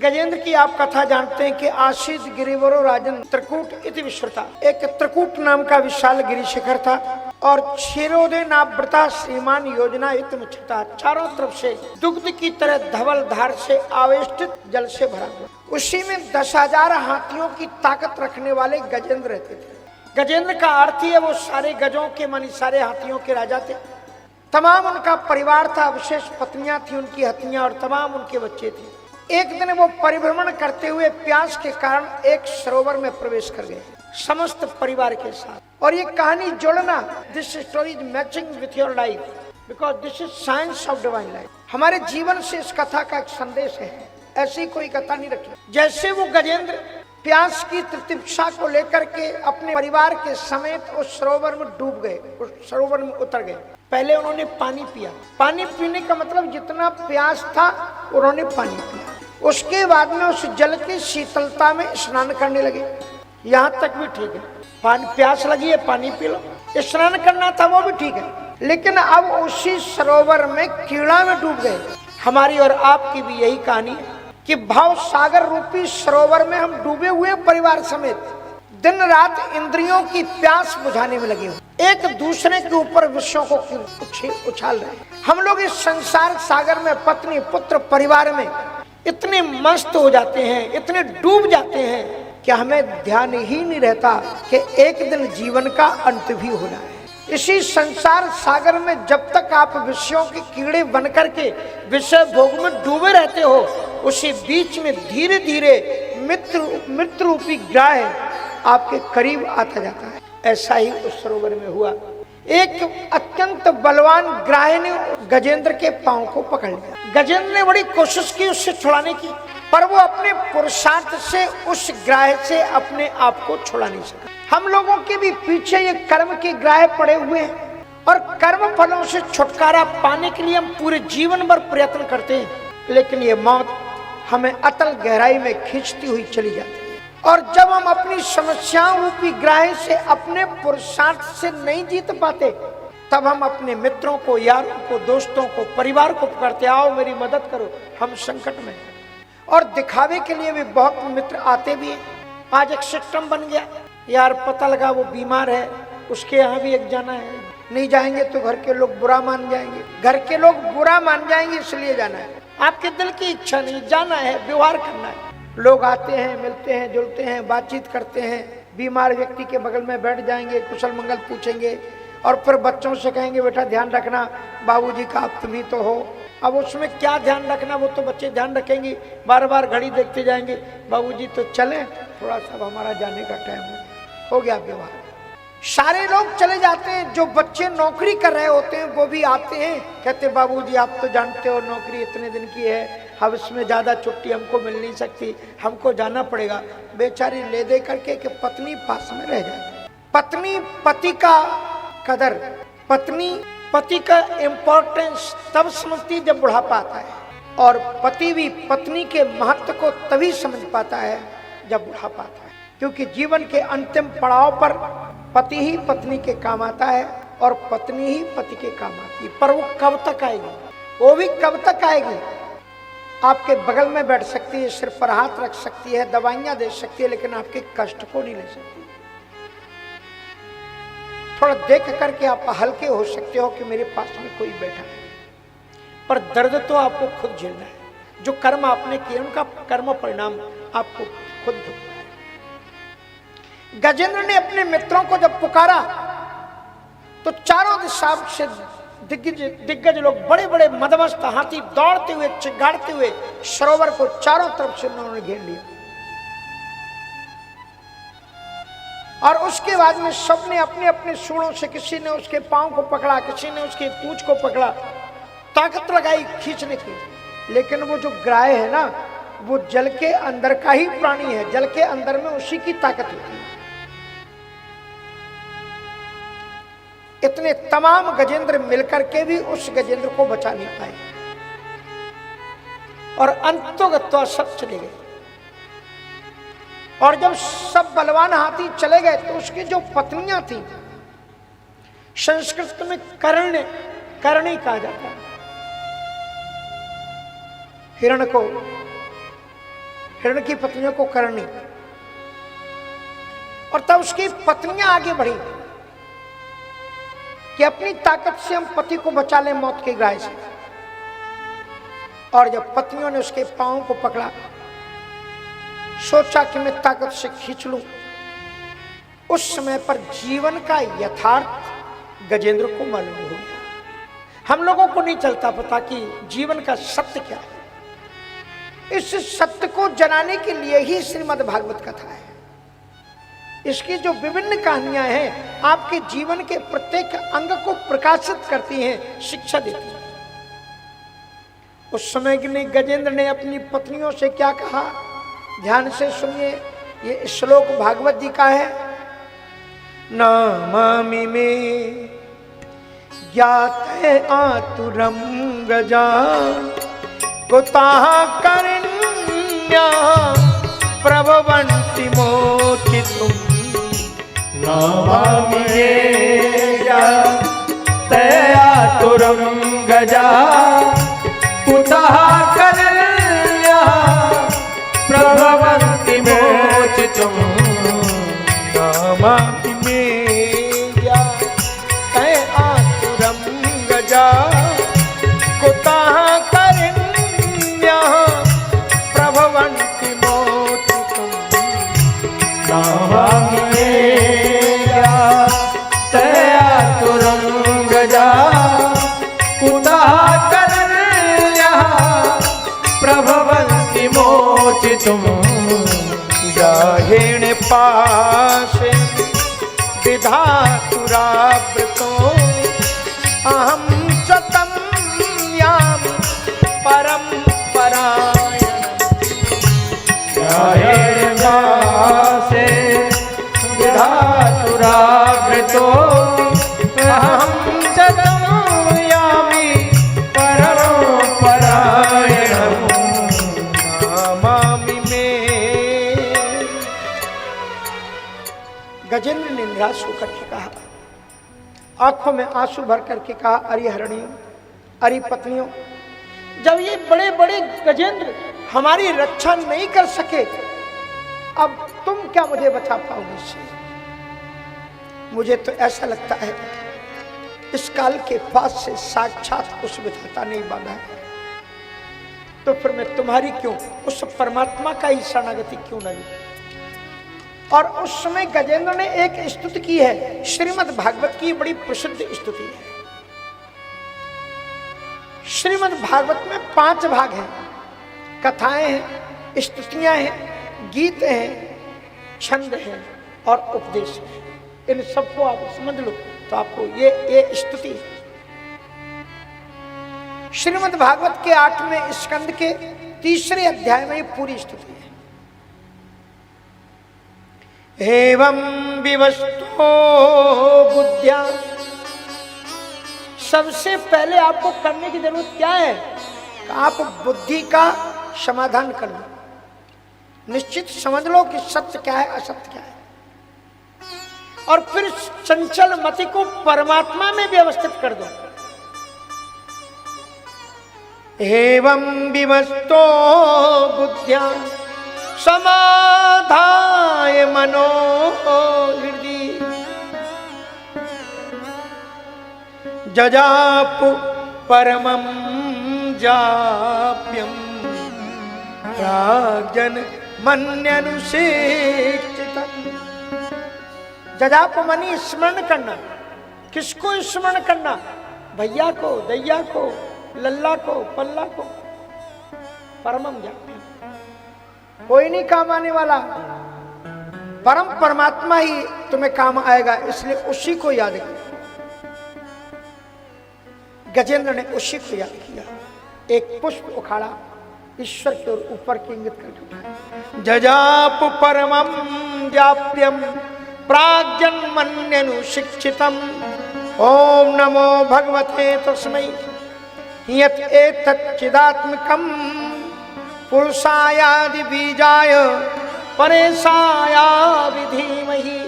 गजेंद्र की आप कथा जानते हैं कि आशीष गिरिवरो राजन त्रिकूट इति विश्रुता। एक त्रिकूट नाम का विशाल गिरि शिखर था और क्षीरोदय नाव्रता श्रीमान योजना इतमुच्छता, चारों तरफ से दुग्ध की तरह धवल धार से आवेष्टित जल से भरा हुआ। उसी में 10,000 हाथियों की ताकत रखने वाले गजेंद्र रहते थे। गजेंद्र का अर्थ ही है वो सारे गजों के मानी सारे हाथियों के राजा थे। तमाम उनका परिवार था, विशेष पत्नियां थी उनकी हथियां और तमाम उनके बच्चे थे। एक दिन वो परिभ्रमण करते हुए प्यास के कारण एक सरोवर में प्रवेश कर गए समस्त परिवार के साथ। और ये कहानी जोड़ना, this story is matching with your life because this is science of divine life. हमारे जीवन से इस कथा का एक संदेश है, ऐसी कोई कथा नहीं रखी। जैसे वो गजेंद्र प्यास की तितिक्षा को लेकर के अपने परिवार के समेत उस सरोवर में डूब गए, उस सरोवर में उतर गए। पहले उन्होंने पानी पिया। पानी पीने का मतलब जितना प्यास था उन्होंने पानी पिया। उसके बाद में उस जल की शीतलता में स्नान करने लगे। यहाँ तक भी ठीक है, पानी प्यास लगी है पानी पी लो, स्नान करना था वो भी ठीक है। लेकिन अब उसी सरोवर में कीड़ा में डूब गए। हमारी और आपकी भी यही कहानी है कि भाव सागर रूपी सरोवर में हम डूबे हुए परिवार समेत दिन रात इंद्रियों की प्यास बुझाने में लगे हुए, एक दूसरे के ऊपर विषयों को उछाल रहे। हम लोग इस संसार सागर में पत्नी पुत्र परिवार में इतने मस्त हो जाते हैं, इतने डूब जाते हैं कि हमें ध्यान ही नहीं रहता कि एक दिन जीवन का अंत भी होना है। इसी संसार सागर में जब तक आप विषयों के कीड़े बनकर के विषय भोग में डूबे रहते हो, उसी बीच में धीरे धीरे मृत्यु रूपी ग्राह आपके करीब आता जाता है। ऐसा ही उस सरोवर में हुआ। एक अत्यंत बलवान ग्राह ने गजेंद्र के पांव को पकड़ लिया। गजेंद्र ने बड़ी कोशिश की उससे छुड़ाने की, पर वो अपने पुरुषार्थ से उस ग्राह से अपने आप को छुड़ा नहीं सका। हम लोगों के भी पीछे ये कर्म के ग्राह पड़े हुए हैं और कर्म फलों से छुटकारा पाने के लिए हम पूरे जीवन भर प्रयत्न करते हैं, लेकिन ये मौत हमें अतल गहराई में खींचती हुई चली जाती है। और जब हम अपनी समस्याओं रूपी ग्राह से अपने पुरुषार्थ से नहीं जीत पाते, तब हम अपने मित्रों को, यारों को, दोस्तों को, परिवार को पकड़ते, आओ मेरी मदद करो, हम संकट में। और दिखावे के लिए भी बहुत मित्र आते भी हैं। आज एक सिस्टम बन गया, यार पता लगा वो बीमार है, उसके यहाँ भी एक जाना है, नहीं जाएंगे तो घर के लोग बुरा मान जाएंगे, घर के लोग बुरा मान जाएंगे इसलिए जाना है। आपके दिल की इच्छा नहीं, जाना है, व्यवहार करना है। लोग आते हैं, मिलते हैं, जुलते हैं, बातचीत करते हैं, बीमार व्यक्ति के बगल में बैठ जाएंगे, कुशल मंगल पूछेंगे और फिर बच्चों से कहेंगे बेटा ध्यान रखना, बाबूजी का आप तुम ही तो हो। अब उसमें क्या ध्यान रखना, वो तो बच्चे ध्यान रखेंगे, बार बार घड़ी देखते जाएंगे, बाबूजी तो चलें, थोड़ा सा हमारा जाने का टाइम हो गया व्यवहार। सारे लोग चले जाते हैं। जो बच्चे नौकरी कर रहे होते हैं वो भी आते हैं, कहते बाबूजी आप तो जानते हो नौकरी इतने दिन की है, अब इसमें ज़्यादा छुट्टी हमको मिल नहीं सकती, हमको जाना पड़ेगा। बेचारी ले दे करके कि पत्नी पास में रह जाती। पत्नी पति का कदर, पत्नी पति का इम्पोर्टेंस तब समझती जब बुढ़ापा आता है, और पति भी पत्नी के महत्व को तभी समझ पाता है जब बुढ़ापा आता है। क्योंकि जीवन के अंतिम पड़ाव पर पति ही पत्नी के काम आता है और पत्नी ही पति के काम आती है। पर वो कब तक आएगी, वो भी कब तक आएगी। आपके बगल में बैठ सकती है, सिर पर हाथ रख सकती है, दवाइयां दे सकती है, लेकिन आपके कष्ट को नहीं ले सकती। थोड़ा देख करके आप हल्के हो सकते हो कि मेरे पास में कोई बैठा है, पर दर्द तो आपको खुद झेलना है। जो कर्म आपने किए उनका कर्म परिणाम आपको खुद भुगतना है। गजेंद्र ने अपने मित्रों को जब पुकारा तो चारों दिशा से दिग्गज लोग, बड़े बड़े मदमस्त हाथी दौड़ते हुए, चिंगाड़ते हुए सरोवर को चारों तरफ से उन्होंने घेर लिया। और उसके बाद में सबने अपने अपने सूढ़ों से, किसी ने उसके पांव को पकड़ा, किसी ने उसके पूंछ को पकड़ा, ताकत लगाई खींचने की। लेकिन वो जो ग्राह है ना, वो जल के अंदर का ही प्राणी है, जल के अंदर में उसी की ताकत होती है। इतने तमाम गजेंद्र मिलकर के भी उस गजेंद्र को बचा नहीं पाए और अंतोगत्वा सब चले गए। और जब सब बलवान हाथी चले गए तो उसकी जो पत्नियां थी, संस्कृत में करणी कहा जाता है, हिरण को हिरण की पत्नियों को करनी। और तब उसकी पत्नियां आगे बढ़ी कि अपनी ताकत से हम पति को बचा लें मौत के ग्राह से। और जब पत्नियों ने उसके पांव को पकड़ा, सोचा कि मैं ताकत से खींच लूं, उस समय पर जीवन का यथार्थ गजेंद्र को मालूम हो गया। हम लोगों को नहीं चलता पता कि जीवन का सत्य क्या है। इस सत्य को जनाने के लिए ही श्रीमद् भागवत कथा है। इसकी जो विभिन्न कहानियां हैं आपके जीवन के प्रत्येक अंग को प्रकाशित करती हैं, शिक्षा देती हैं। उस समय के गजेंद्र ने अपनी पत्नियों से क्या कहा, ध्यान से सुनिए। ये श्लोक भागवत जी का है। नामामि में ज्ञाते आतुरम गजा कुतः करण्या प्रभवन्ति मोचितुम्। नामामि में ज्ञाते आतुरम गजा कुतः करण्या प्रभवन्ति मोचितुम्। नामामि में ज्ञाते आतुरम गजा कुतः करण्या प्रभवन्ति मोचितुम्। नामामि में ज्ञाते आतुरम गजा कुतः करण्या प्रभवन्ति मोचितुम्। गाहेण पाशे विधातुरावृतो अहं सतं यामि परम परायणम्। गाहेण पाशे विधातुरावृतो अहं सतं यामि परम परायणम्। नामामि में। गजेंद्र ने निराश होकर के कहा, आंखों में आंसू भर करके कहा, अरे हरणियों, अरे पत्नियों, जब ये बड़े बड़े गजेंद्र हमारी रक्षा नहीं कर सके, अब तुम क्या मुझे बचा पाओगे इससे? मुझे तो ऐसा लगता है इस काल के पास से साक्षात उस विधाता ने बांधा है, तो फिर मैं तुम्हारी क्यों, उस परमात्मा का ही शरणागति क्यों न लूं? और उस समय गजेंद्र ने एक स्तुति की है, श्रीमद् भागवत की बड़ी प्रसिद्ध स्तुति है। श्रीमद् भागवत में 5 भाग हैं, कथाएं हैं, स्तुतियां हैं, गीत हैं, छंद हैं और उपदेश है। इन सबको आप समझ लो तो आपको ये स्तुति है। श्रीमद् भागवत के 8वें स्कंद के 3रे अध्याय में ये पूरी स्तुति है। एवं विवस्तो बुद्ध्या, सबसे पहले आपको करने की जरूरत क्या है? आप बुद्धि का समाधान कर लो, निश्चित समझ लो कि सत्य क्या है, असत्य क्या है, और फिर चंचल मति को परमात्मा में व्यवस्थित कर दो। एवं विवस्तो बुद्ध्या समाधाय मनो हृदि जजापु परमं जाप्यं प्राग्जन मन्यनुशेषितं। जजापु मनी स्मरण करना। किसको स्मरण करना? भैया को, दैया को, लल्ला को, पल्ला को। परमम जाप्यम, कोई नहीं काम आने वाला, परम परमात्मा ही तुम्हें काम आएगा, इसलिए उसी को याद करो। गजेंद्र ने उसी को याद किया, एक पुष्प उखाड़ा, ईश्वर के ऊपर की इंगित करके उठाया। जजाप परमं जाप्यम प्राग्जन्मन्यनुशिक्षितम्। ओम नमो भगवते तस्मै यत् एतत् चिदात्मकम् पुरुषायादि बीजाय परेशाया विधीमहि।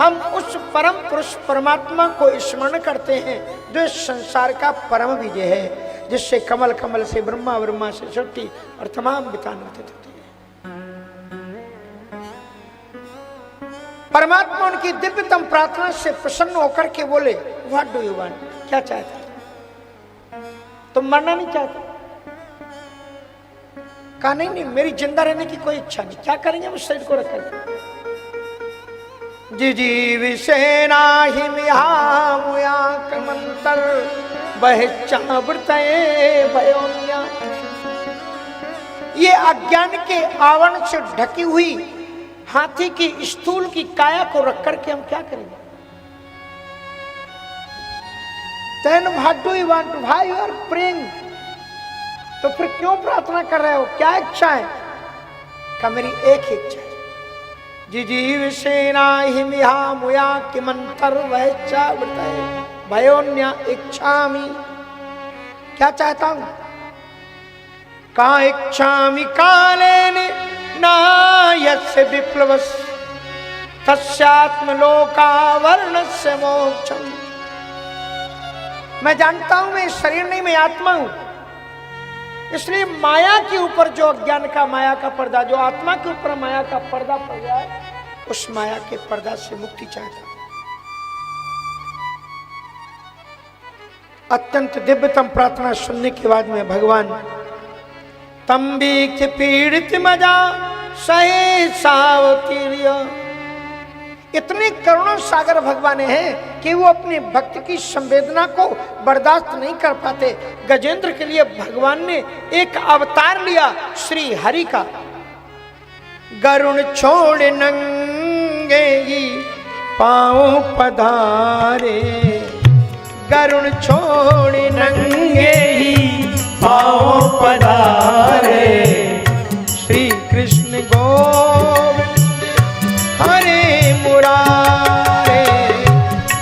हम उस परम पुरुष परमात्मा को स्मरण करते हैं जो इस संसार का परम विजय है, जिससे कमल कमल से ब्रह्मा, ब्रह्मा से सृष्टि और तमाम वितान व्यतीत होती है। परमात्मा उनकी दिव्यतम प्रार्थना से प्रसन्न होकर के बोले, व्हाट डू यू वांट, क्या चाहते, तुम मरना नहीं चाहते? कहा नहीं नहीं, मेरी जिंदा रहने की कोई इच्छा नहीं। क्या करेंगे उस शरीर को रखकर? जिजीविषेना हि मिहामुया कमंतर बहिश्चावृतये भयोन्या। ये अज्ञान के आवरण से ढकी हुई हाथी की स्थूल की काया को रख करके हम क्या करेंगे? Then what do you want? Why you are praying? तो फिर क्यों प्रार्थना कर रहे हो? क्या इच्छा है? का मेरी एक ही इच्छा है, जिजीविषेना हि मिहामुया किमंतर वैश्चावृतये भयोन्या इच्छामि। क्या चाहता हूं? का इच्छामि कालेन नायस्य विप्लवस् तस्यात्मलोकावरणस्य मोक्षम्। मैं जानता हूं मैं शरीर नहीं, मैं आत्मा हूं, इसलिए माया के ऊपर जो अज्ञान का माया का पर्दा, जो आत्मा के ऊपर माया का पर्दा पड़ गया है, उस माया के पर्दा से मुक्ति चाहता हूं। अत्यंत दिव्यतम प्रार्थना सुनने के बाद में भगवान तंबीख पीड़ित मजा सहे सावतीर्य। इतने करुणा सागर भगवान हैं कि वो अपने भक्त की संवेदना को बर्दाश्त नहीं कर पाते। गजेंद्र के लिए भगवान ने एक अवतार लिया श्री हरि का। गरुण छोड़ नंगे ही पांव पधारे, गरुण छोड़ नंगे ही पांव पधारे, श्री कृष्ण गोविंद हरे मुरारे।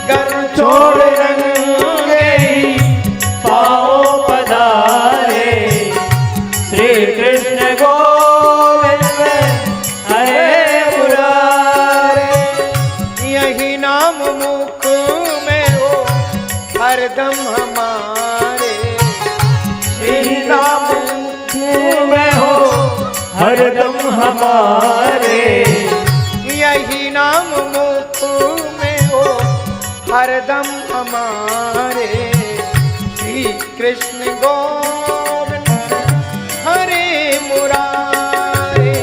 गरुण छोड़ नंगे ही पांव पधारे, श्री कृष्ण गोविंद हरे मुरारे। यही नाम मुख में हो हरदम हमारे, श्री राम मुख में हो हरदम हमारे। यही नाम मुख में हो हरदम हमारे, श्री कृष्ण गोविंद हरे मुरारे।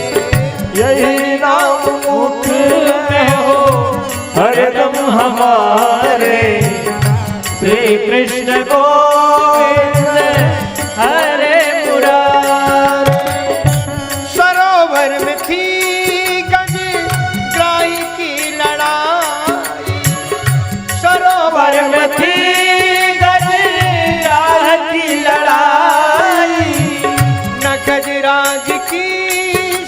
यही नाम मुख में हो हरदम हमारे, श्री कृष्ण गोविंद हरे मुरारे। सरोवर में थी गजराई की लड़ाई, सरोवर में थी गजराज की लड़ाई, न गजराज की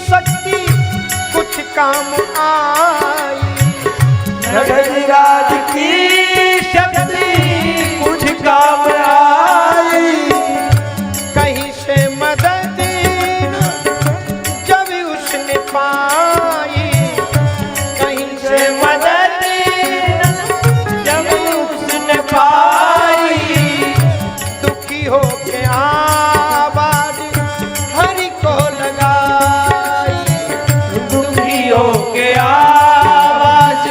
शक्ति कुछ काम आई, न गजराज की शक्ति कुछ काम आई। कहीं से मदद जब उसने पाई, कहीं से मदद जब उसने पाई, दुखी हो के आवाज हरि को लगाई, दुखी हो के आवाज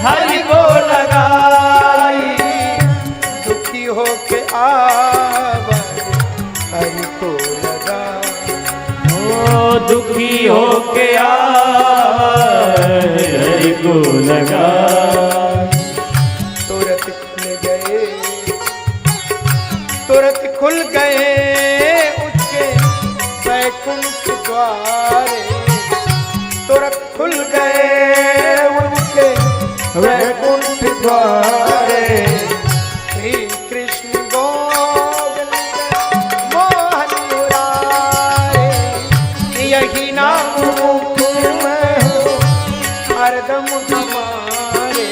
हरि को लगाई, दुखी हो के आवाज हरि को लगाई। ओ दुखी हो के आवाज हरि को लगाई। तुरंत खुल गए, तुरंत खुल गए उसके वैकुंठ द्वारे, तुरंत खुल गए उनके वैकुंठ द्वारे। श्री कृष्ण गोविंद मोहन मुरारे, यही नाम मुख में हो हरदम हमारे,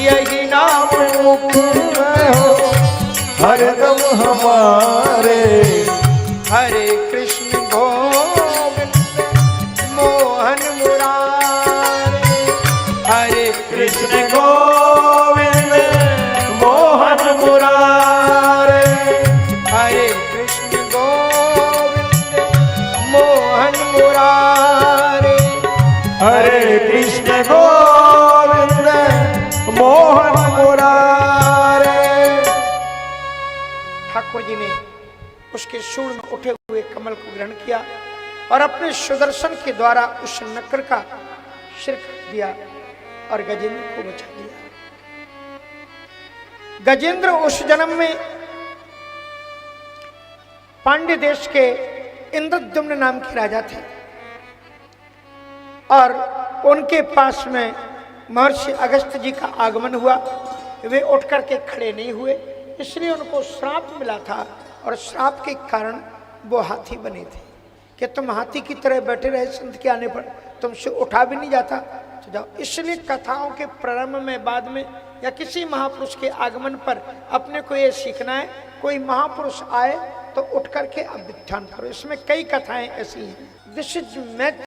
यही नाम मुख में हो हरदम हमारे। हरे कृष्ण गोविंद मोहन मुरारे, हरे कृष्ण गोविंद मोहन मुरारे, हरे कृष्ण गोविंद मोहन मुरारे, हरे कृष्ण गोविंद उसके सूंड में उठे हुए कमल को ग्रहण किया और अपने सुदर्शन के द्वारा उस नक्कर का सिर काट दिया और गजेंद्र को बचा दिया। गजेंद्र उस जन्म में पांड्य देश के इंद्रद्युम्न नाम के राजा थे और उनके पास में महर्षि अगस्त्य जी का आगमन हुआ। वे उठ करके खड़े नहीं हुए, इसलिए उनको श्राप मिला था और श्राप के कारण वो हाथी बने थे कि तुम हाथी की तरह बैठे रहे, संत के आने पर तुमसे उठा भी नहीं जाता, तो जाओ। इसलिए कथाओं के प्रारंभ में, बाद में या किसी महापुरुष के आगमन पर अपने को ये सीखना है, कोई महापुरुष आए तो उठ करके अब व्याख्यान करो। इसमें कई कथाएं ऐसी हैं। This is math